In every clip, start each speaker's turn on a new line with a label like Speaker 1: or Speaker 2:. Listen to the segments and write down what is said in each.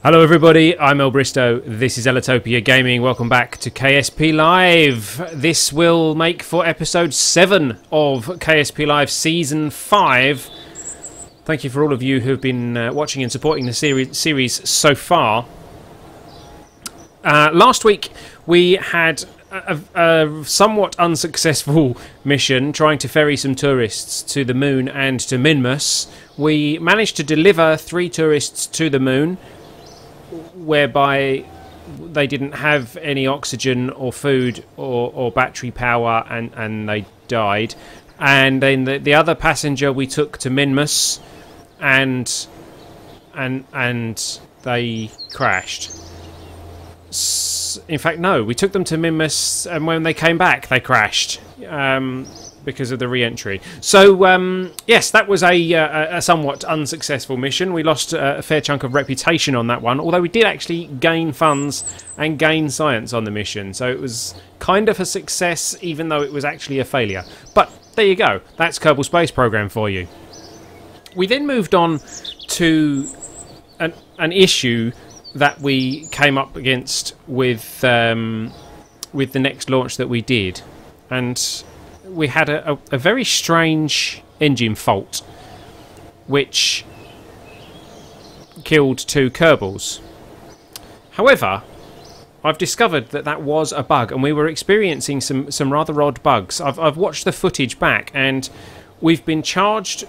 Speaker 1: Hello everybody, I'm ellbristow, this is Ellitopia Gaming, welcome back to KSP Live. This will make for episode 7 of KSP Live Season 5. Thank you for all of you who have been watching and supporting the series so far. Last week we had a somewhat unsuccessful mission trying to ferry some tourists to the moon and to Minmus. We managed to deliver 3 tourists to the moon, whereby they didn't have any oxygen or food or battery power, and they died. And then the other passenger we took to Minmus, and they crashed. In fact, no, we took them to Minmus, and when they came back, they crashed because of the re-entry. So, yes, that was a somewhat unsuccessful mission. We lost a fair chunk of reputation on that one, although we did actually gain funds and gain science on the mission. So it was kind of a success, even though it was actually a failure. But there you go. That's Kerbal Space Program for you. We then moved on to an issue that we came up against with the next launch that we did, and we had a very strange engine fault which killed 2 Kerbals. However, I've discovered that was a bug, and we were experiencing some rather odd bugs. I've watched the footage back, and we've been charged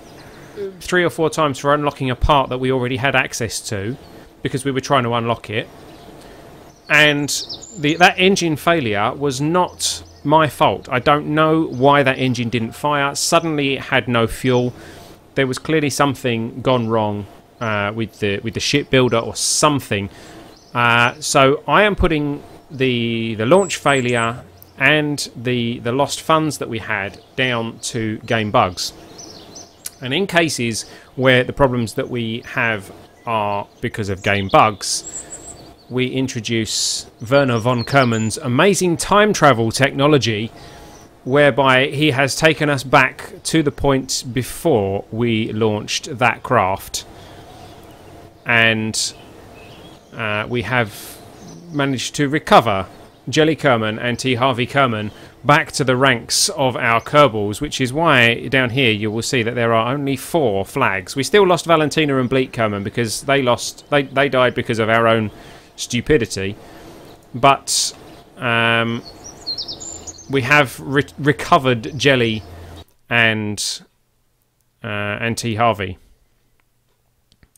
Speaker 1: 3 or 4 times for unlocking a part that we already had access to, because we were trying to unlock it, and that engine failure was not my fault. I don't know why that engine didn't fire. Suddenly it had no fuel. There was clearly something gone wrong with the shipbuilder or something. So I am putting the launch failure and the lost funds that we had down to game bugs. And in cases where the problems that we have are because of game bugs, we introduce Werner Von Kerman's amazing time travel technology, whereby he has taken us back to the point before we launched that craft, and we have managed to recover Jelly Kerman and tHarvey Kerman back to the ranks of our Kerbals, which is why down here you will see that there are only 4 flags. We still lost Valentina and Bleak Kerman because they died because of our own stupidity, but we have recovered Jelly and tHarvey.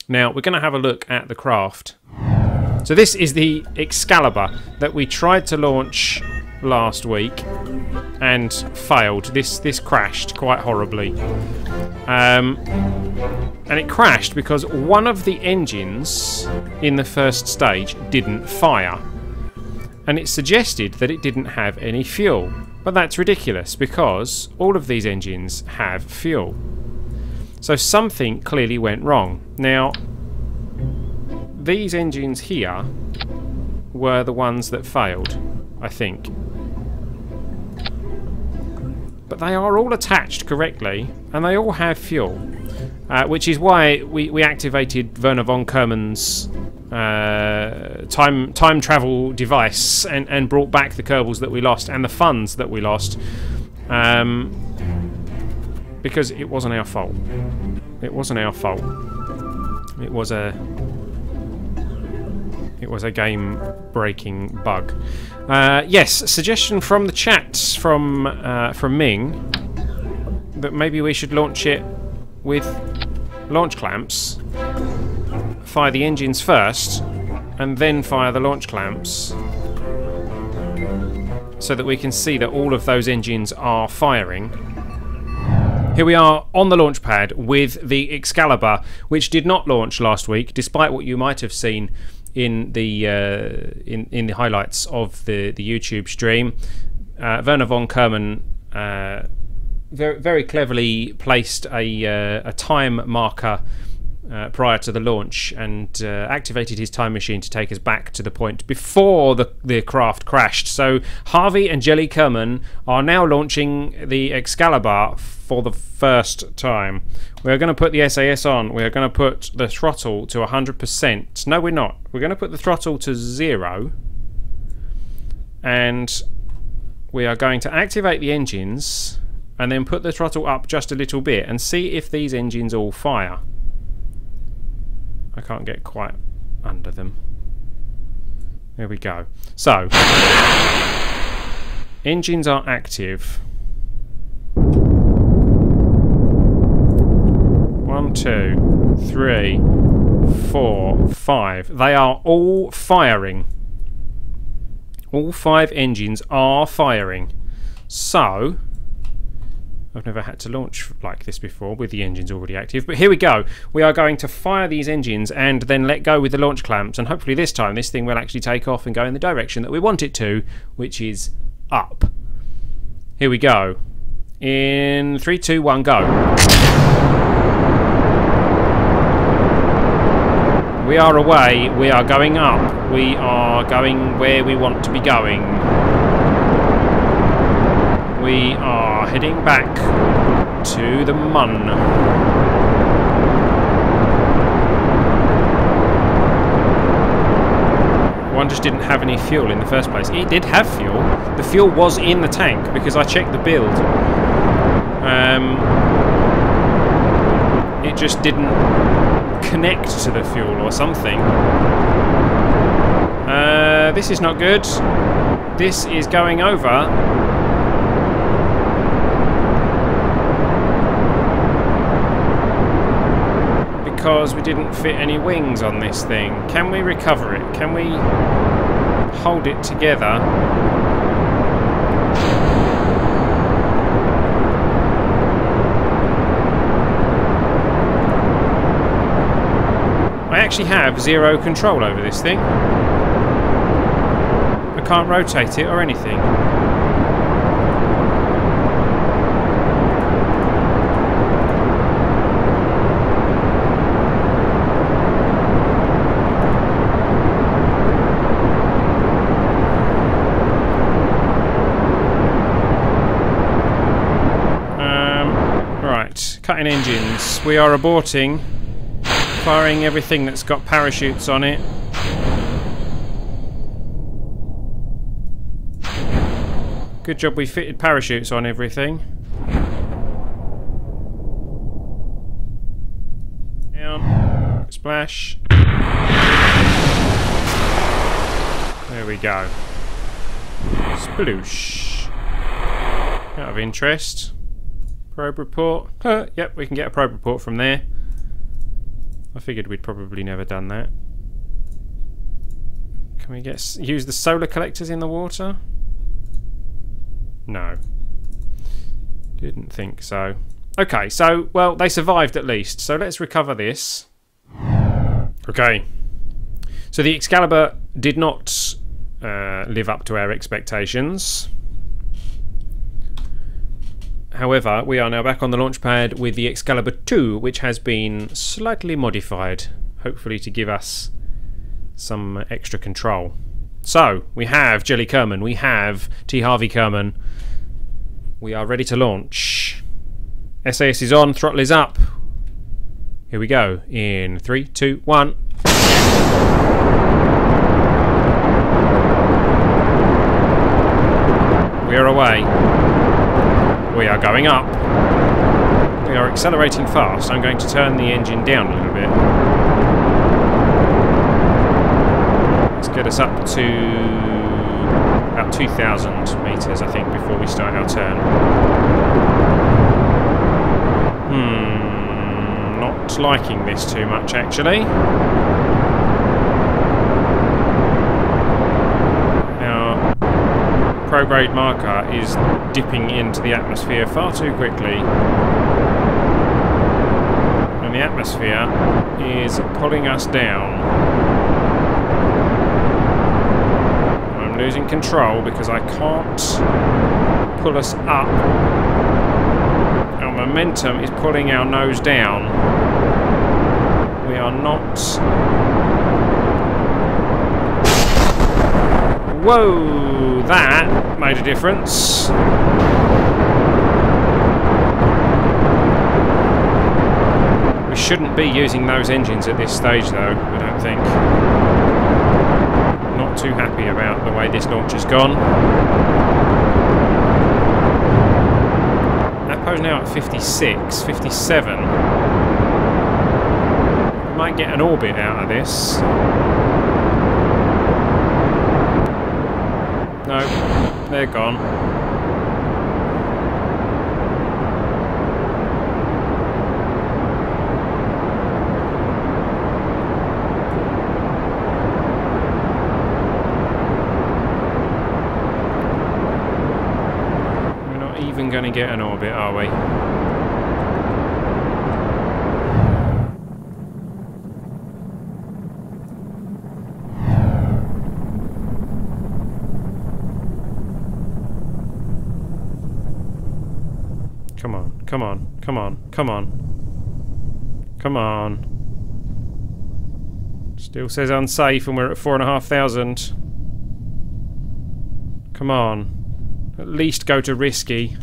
Speaker 1: Now we're going to have a look at the craft. So this is the Excalibur that we tried to launch last week and failed. This crashed quite horribly, and it crashed because one of the engines in the first stage didn't fire, and it suggested that it didn't have any fuel. But that's ridiculous, because all of these engines have fuel. So something clearly went wrong. Now, these engines here were the ones that failed, I think. But they are all attached correctly, and they all have fuel, which is why we activated Werner Von Kerman's time travel device and brought back the Kerbals that we lost and the funds that we lost, because it wasn't our fault. It wasn't our fault. It was a game-breaking bug. Yes, suggestion from the chat from Ming that maybe we should launch it with launch clamps. Fire the engines first, and then fire the launch clamps, so that we can see that all of those engines are firing. Here we are on the launch pad with the Excalibur, which did not launch last week, despite what you might have seen in the highlights of the YouTube stream. Werner Von Kerman very cleverly placed a time marker prior to the launch and activated his time machine to take us back to the point before the craft crashed. So Harvey and Jelly Kerman are now launching the Excalibur for the first time. We're going to put the SAS on. We're going to put the throttle to 100%. No, we're not. We're going to put the throttle to 0. And we are going to activate the engines and then put the throttle up just a little bit and see if these engines all fire. I can't get quite under them. There we go. So, engines are active. 1, 2, 3, 4, 5. They are all firing. All 5 engines are firing. So, I've never had to launch like this before with the engines already active, but here we go. We are going to fire these engines and then let go with the launch clamps, and hopefully this time this thing will actually take off and go in the direction that we want it to, which is up. Here we go. In 3, 2, 1, go. We are away. We are going up. We are going where we want to be going. We are heading back to the Mun. One just didn't have any fuel in the first place. It did have fuel. The fuel was in the tank because I checked the build. It just didn't connect to the fuel or something. This is not good. This is going over. Because we didn't fit any wings on this thing. Can we recover it? Can we hold it together? I actually have 0 control over this thing. I can't rotate it or anything. Cutting engines. We are aborting. Firing everything that's got parachutes on it. Good job we fitted parachutes on everything. Down. Splash. There we go. Sploosh. Out of interest. Probe report. Yep, we can get a probe report from there. I figured we'd probably never done that. Can we use the solar collectors in the water? No. Didn't think so. Okay, so, well, they survived at least. So let's recover this. Okay. So the Excalibur did not live up to our expectations. However, we are now back on the launch pad with the Excalibur 2, which has been slightly modified, hopefully to give us some extra control. So, we have Jelly Kerman, we have tHarvey Kerman. We are ready to launch. SAS is on, throttle is up. Here we go, in 3, 2, 1. We are away. We are going up. We are accelerating fast. I'm going to turn the engine down a little bit. Let's get us up to about 2,000 metres, I think, before we start our turn. Not liking this too much, actually. Prograde marker is dipping into the atmosphere far too quickly, and the atmosphere is pulling us down. I'm losing control because I can't pull us up. Our momentum is pulling our nose down. We are not. Whoa! That made a difference. We shouldn't be using those engines at this stage, though, I don't think. Not too happy about the way this launch has gone. Apo's now at 56, 57. Might get an orbit out of this. No, they're gone. We're not even going to get an orbit, are we? Come on, come on, come on, come on. Come on. Still says unsafe and we're at 4,500. Come on. At least go to risky.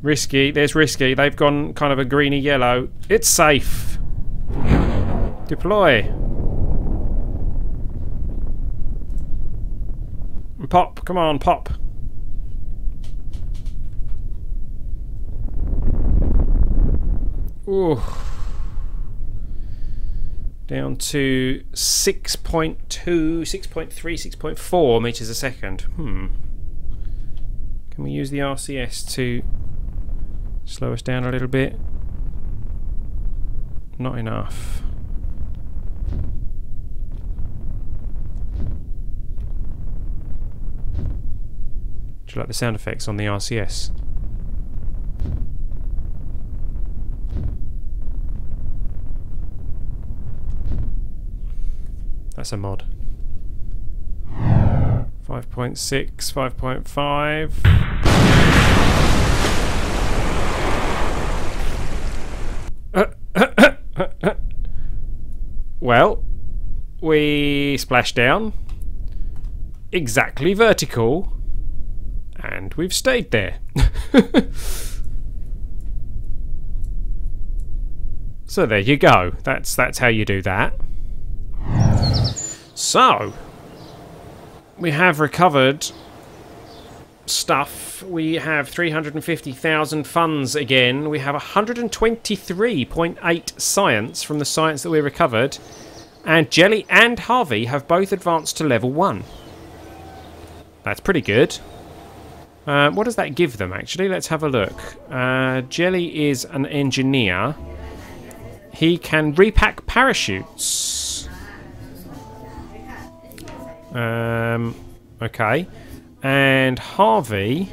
Speaker 1: Risky, there's risky. They've gone kind of a greeny yellow. It's safe. Deploy. Pop, come on, pop. Ooh. Down to 6.2, 6.3, 6.4 meters a second. Can we use the RCS to slow us down a little bit? Not enough. Do you like the sound effects on the RCS? That's a mod. 5.6, 5.5. Well, we splashed down. Exactly vertical. And we've stayed there. So there you go. That's how you do that. So we have recovered stuff. We have 350,000 funds again. We have 123.8 science from the science that we recovered. And Jelly and Harvey have both advanced to level 1. That's pretty good. What does that give them, actually? Let's have a look. Jelly is an engineer. He can repack parachutes. Okay. And Harvey...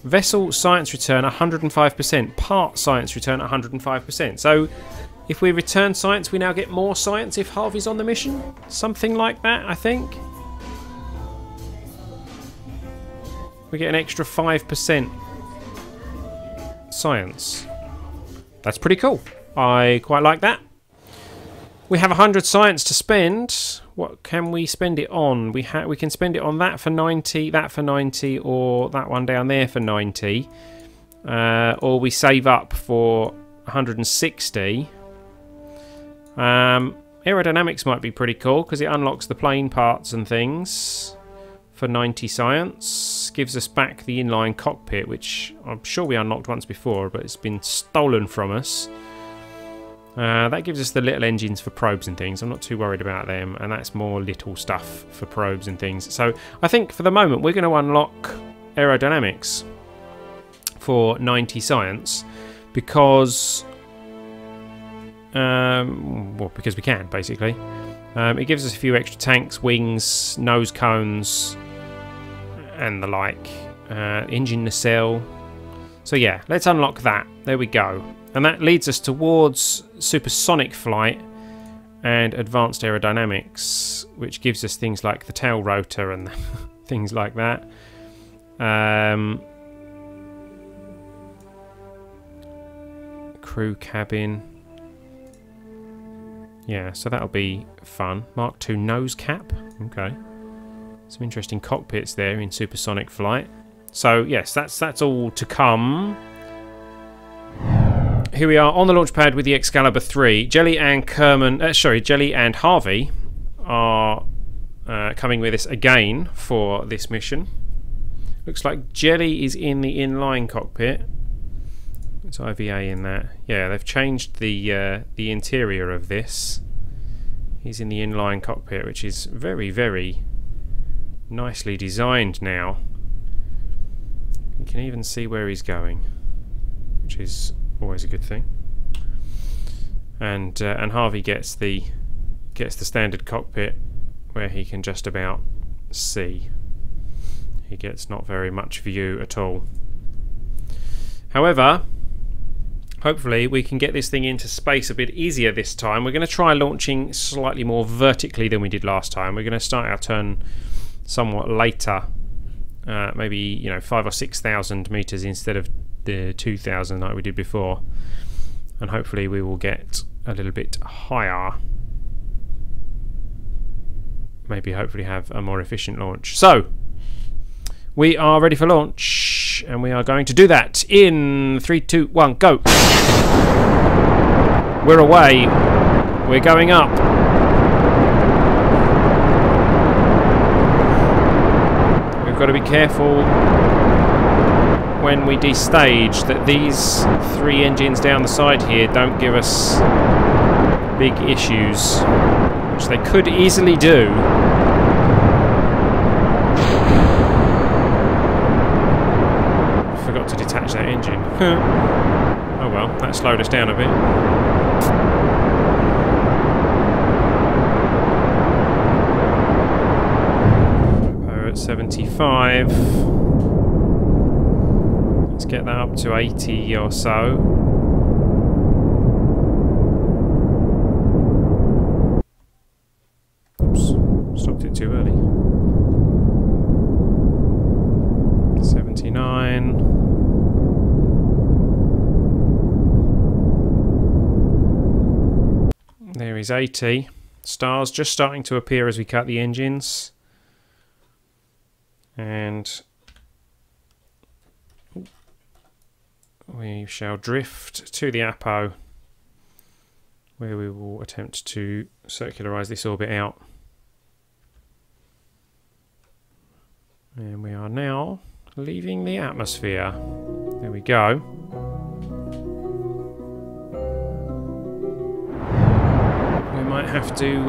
Speaker 1: Vessel science return 105%. Part science return 105%. So, if we return science, we now get more science if Harvey's on the mission? Something like that, I think. We get an extra 5% science. That's pretty cool. I quite like that. We have 100 science to spend. What can we spend it on? We can spend it on that for 90, that for 90, or that one down there for 90. Or we save up for 160. Aerodynamics might be pretty cool because it unlocks the plane parts and things. For 90 science, gives us back the inline cockpit, which I'm sure we unlocked once before, but it's been stolen from us. That gives us the little engines for probes and things. I'm not too worried about them, and that's more little stuff for probes and things. So I think for the moment we're going to unlock aerodynamics for 90 science because, well, because we can basically. It gives us a few extra tanks, wings, nose cones, and the like. Engine nacelle. So yeah, let's unlock that. There we go. And that leads us towards supersonic flight and advanced aerodynamics, which gives us things like the tail rotor and things like that. Crew cabin. Yeah, so that'll be fun. Mark II nose cap. Okay. Some interesting cockpits there in supersonic flight. So yes, that's all to come. Here we are on the launch pad with the Excalibur 3. Jelly and Harvey are coming with us again for this mission. Looks like Jelly is in the inline cockpit. It's IVA in that. Yeah, they've changed the interior of this. He's in the inline cockpit, which is very, very nicely designed now. You can even see where he's going, which is always a good thing. And Harvey gets the standard cockpit where he can just about see. He gets not very much view at all. However, hopefully we can get this thing into space a bit easier this time. We're going to try launching slightly more vertically than we did last time. We're going to start our turn somewhat later, maybe 5,000 or 6,000 meters instead of the 2,000 like we did before, and hopefully we will get a little bit higher. Maybe hopefully have a more efficient launch. So we are ready for launch, and we are going to do that in 3, 2, 1, go. We're away. We're going up. We've got to be careful when we destage that these 3 engines down the side here don't give us big issues, which they could easily do. Forgot to detach that engine. Oh well, that slowed us down a bit. We're at 75. Let's get that up to 80 or so. Oops, stopped it too early. 79. There is 80. Stars just starting to appear as we cut the engines. And we shall drift to the Apo, where we will attempt to circularize this orbit out. And we are now leaving the atmosphere. There we go. We might have to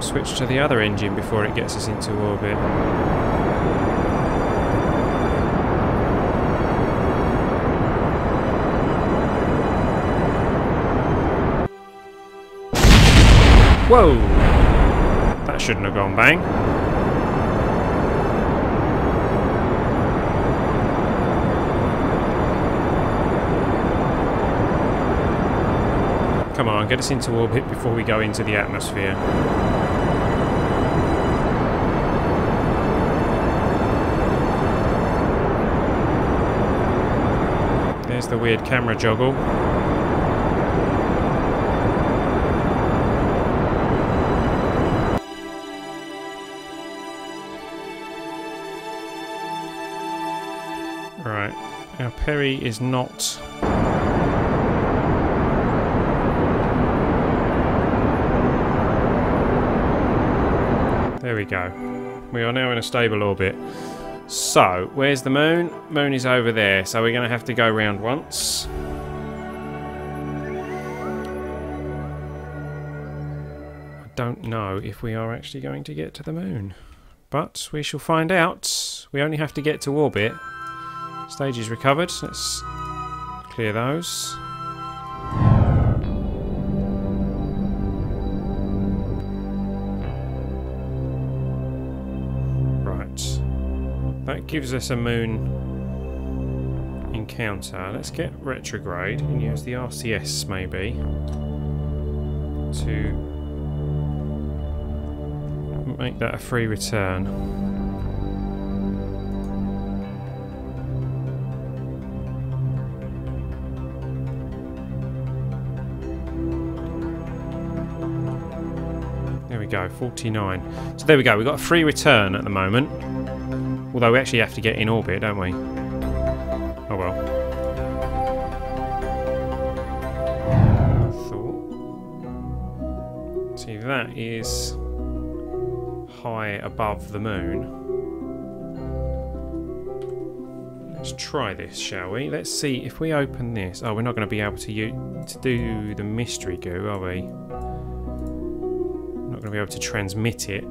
Speaker 1: switch to the other engine before it gets us into orbit. Whoa! That shouldn't have gone bang. Come on, get us into orbit before we go into the atmosphere. There's the weird camera joggle. Right, our Perry is not... There we go. We are now in a stable orbit. So, where's the moon? Moon is over there, so we're going to have to go round once. I don't know if we are actually going to get to the moon, but we shall find out. We only have to get to orbit. Stage is recovered. Let's clear those. That gives us a moon encounter. Let's get retrograde and use the RCS maybe to Make that a free return. There we go, 49. So there we go, we've got a free return at the moment. Although we actually have to get in orbit, don't we? Oh well. Thought. See, that is high above the moon. Let's try this, shall we? Let's see if we open this. Oh, we're not going to be able to do the mystery goo, are we? Not going to be able to transmit it.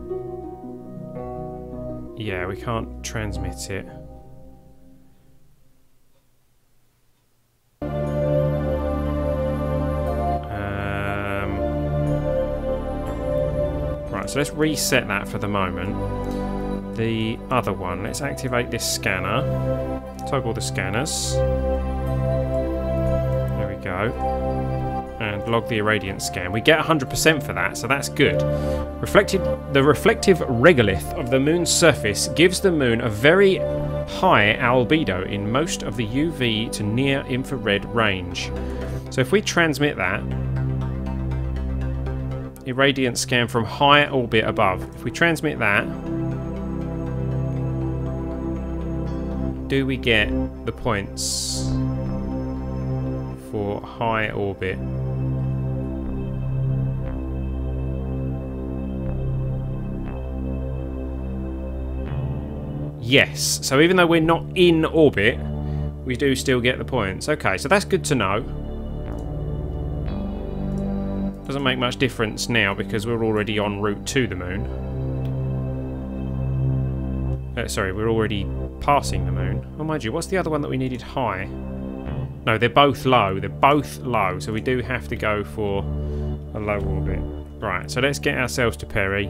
Speaker 1: Yeah, we can't transmit it. Right, so let's reset that for the moment. The other one, let's activate this scanner. Toggle the scanners. There we go. And log the irradiance scan. We get 100% for that, so that's good. The reflective regolith of the moon's surface gives the moon a very high albedo in most of the UV to near infrared range. So if we transmit that, irradiance scan from high orbit above. If we transmit that, do we get the points for high orbit? Yes, so even though we're not in orbit, we do still get the points. Okay, so that's good to know. Doesn't make much difference now because we're already en route to the moon. Sorry, we're already passing the moon. Oh, mind you, what's the other one that we needed high? No, they're both low. They're both low, so we do have to go for a low orbit. Right, so let's get ourselves to Perry.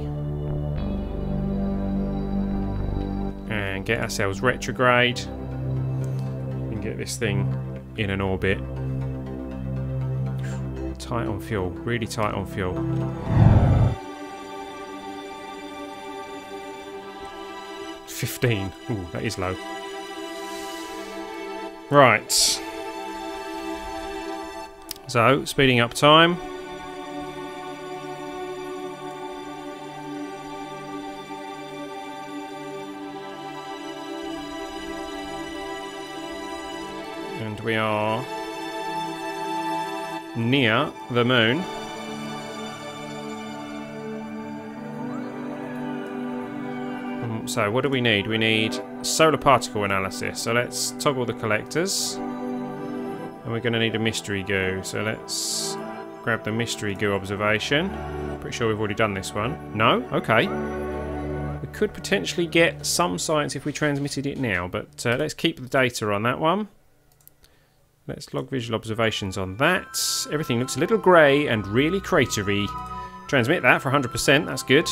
Speaker 1: And get ourselves retrograde. And get this thing in an orbit. Tight on fuel. Really tight on fuel. $15. Ooh, that is low. Right. So, speeding up time. And we are near the moon. So what do we need? We need solar particle analysis. So let's toggle the collectors. And we're going to need a mystery goo. So let's grab the mystery goo observation. Pretty sure we've already done this one. No? Okay. We could potentially get some science if we transmitted it now, but let's keep the data on that one. Let's log visual observations on that. Everything looks a little grey and really cratery. Transmit that for 100%, that's good.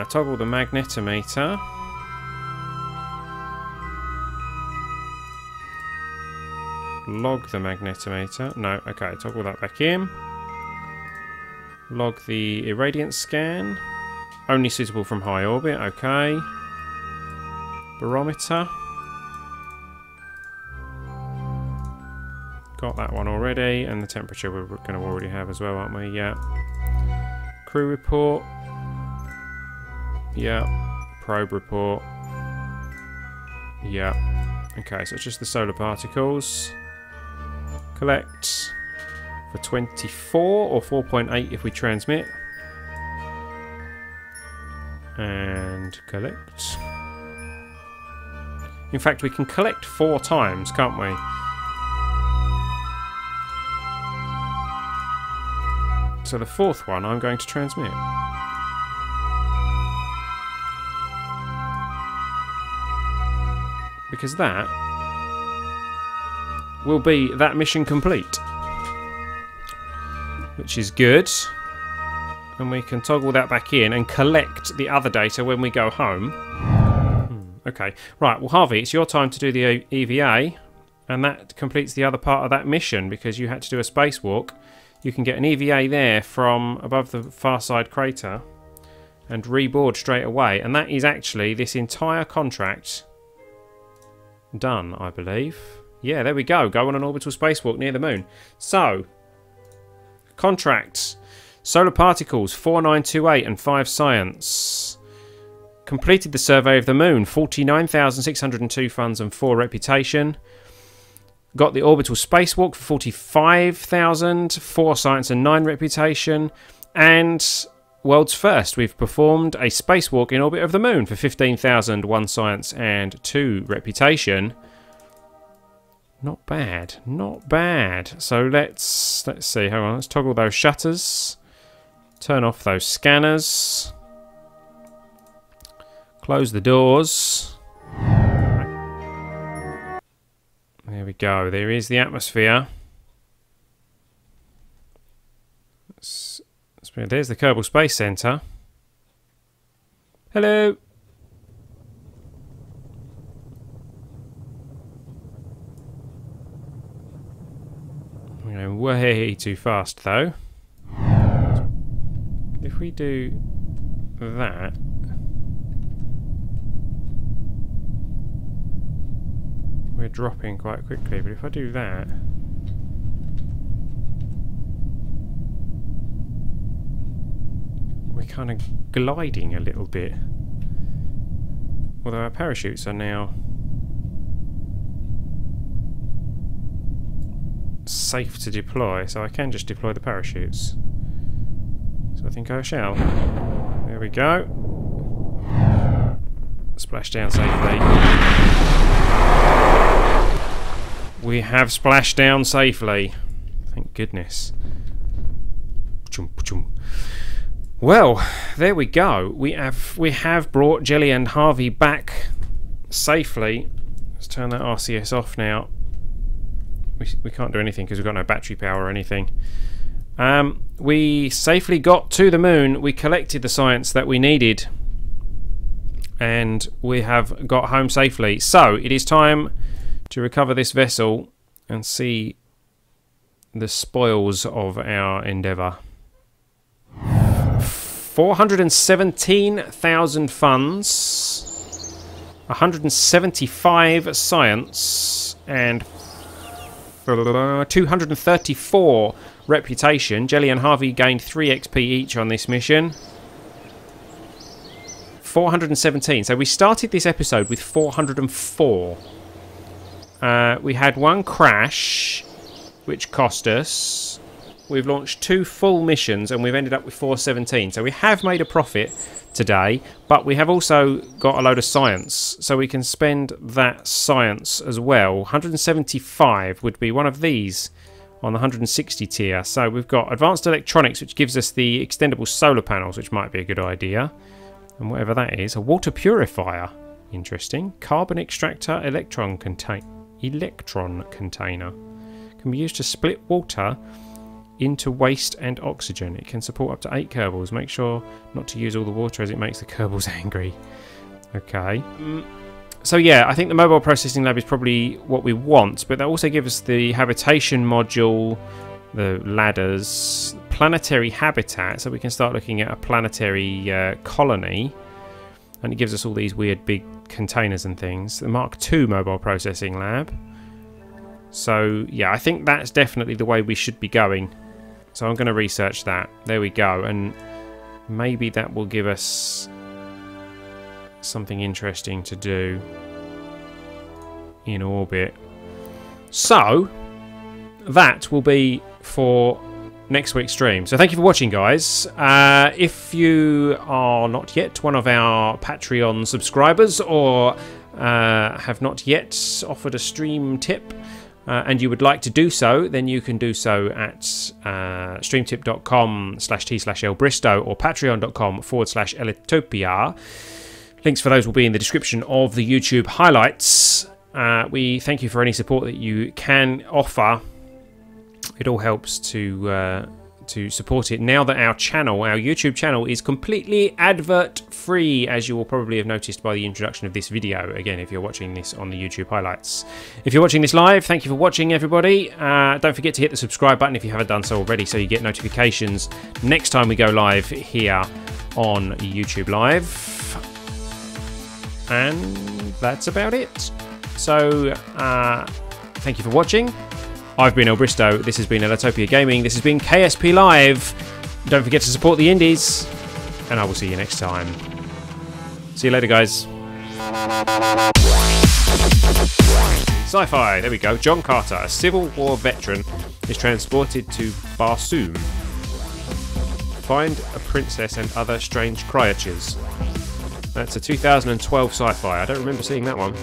Speaker 1: Toggle the magnetometer. Log the magnetometer. No, okay, toggle that back in. Log the irradiance scan. Only suitable from high orbit, okay. Barometer. Got that one already, and the temperature we're going to already have as well, aren't we? Yeah. Crew report. Yeah. Probe report. Yeah. Okay, so it's just the solar particles. Collect for 24 or 4.8 if we transmit. And collect. In fact, we can collect 4 times, can't we? So the 4th one I'm going to transmit. Because that will be that mission complete. Which is good. And we can toggle that back in and collect the other data when we go home. Okay. Right, well Harvey, it's your time to do the EVA. And that completes the other part of that mission because you had to do a spacewalk you can get an EVA there from above the far side crater and reboard straight away. And that is actually this entire contract done, I believe. Yeah, there we go. Go on an orbital spacewalk near the moon. So, contracts. Solar particles, 4928 and 5 science. Completed the survey of the moon, 49,602 funds and 4 reputation. Got the orbital spacewalk for 45,000, 4 science and 9 reputation. And world's first, we've performed a spacewalk in orbit of the moon for 15,000, 1 science and 2 reputation. Not bad, not bad. So let's see. Hang on, let's toggle those shutters. Turn off those scanners. Close the doors. There we go. There is the atmosphere. There's the Kerbal Space Center. Hello. I'm going way too fast, though. If we do that, we're dropping quite quickly, but if I do that, we're kind of gliding a little bit. Although our parachutes are now safe to deploy, so I can just deploy the parachutes. So I think I shall. There we go. Splash down safely. We have splashed down safely. Thank goodness. Well, there we go. We have brought Jelly and Harvey back safely. Let's turn that RCS off now. We can't do anything because we've got no battery power or anything. We safely got to the moon. We collected the science that we needed, and we have got home safely. So it is time to recover this vessel and see the spoils of our endeavour. 417,000 funds, 175 science, and 234 reputation. Jelly and Harvey gained 3 XP each on this mission. 417. So we started this episode with 404. We had one crash, which cost us. We've launched 2 full missions, and we've ended up with 417. So we have made a profit today, but we have also got a load of science, so we can spend that science as well. 175 would be one of these on the 160 tier. So we've got advanced electronics, which gives us the extendable solar panels, which might be a good idea. And whatever that is, a water purifier. Interesting. Carbon extractor, electron container. Can be used to split water into waste and oxygen. It can support up to 8 Kerbals. Make sure not to use all the water as it makes the Kerbals angry. Okay. So yeah, I think the mobile processing lab is probably what we want, but that also gives us the habitation module, the ladders, planetary habitat, so we can start looking at a planetary colony, and it gives us all these weird big containers and things. The Mark II mobile processing lab. So yeah, I think that's definitely the way we should be going. So I'm going to research that. There we go. And maybe that will give us something interesting to do in orbit. So that will be for next week's stream. So thank you for watching, guys. If you are not yet one of our Patreon subscribers, or have not yet offered a stream tip, and you would like to do so, then you can do so at streamtip.com/t/ellbristow or patreon.com/ellitopia. Links for those will be in the description of the YouTube highlights. We thank you for any support that you can offer. It all helps to to support it now that our YouTube channel, is completely advert free, as you will probably have noticed by the introduction of this video. Again, if you're watching this on the YouTube highlights. If you're watching this live, thank you for watching, everybody. Don't forget to hit the subscribe button if you haven't done so already, so you get notifications next time we go live here on YouTube Live. And that's about it. So thank you for watching. I've been Ellbristow, this has been Ellitopia Gaming, this has been KSP Live. Don't forget to support the indies, and I will see you next time. See you later, guys. Sci-fi, there we go. John Carter, a Civil War veteran, is transported to Barsoom. Find a princess and other strange creatures. That's a 2012 sci-fi. I don't remember seeing that one.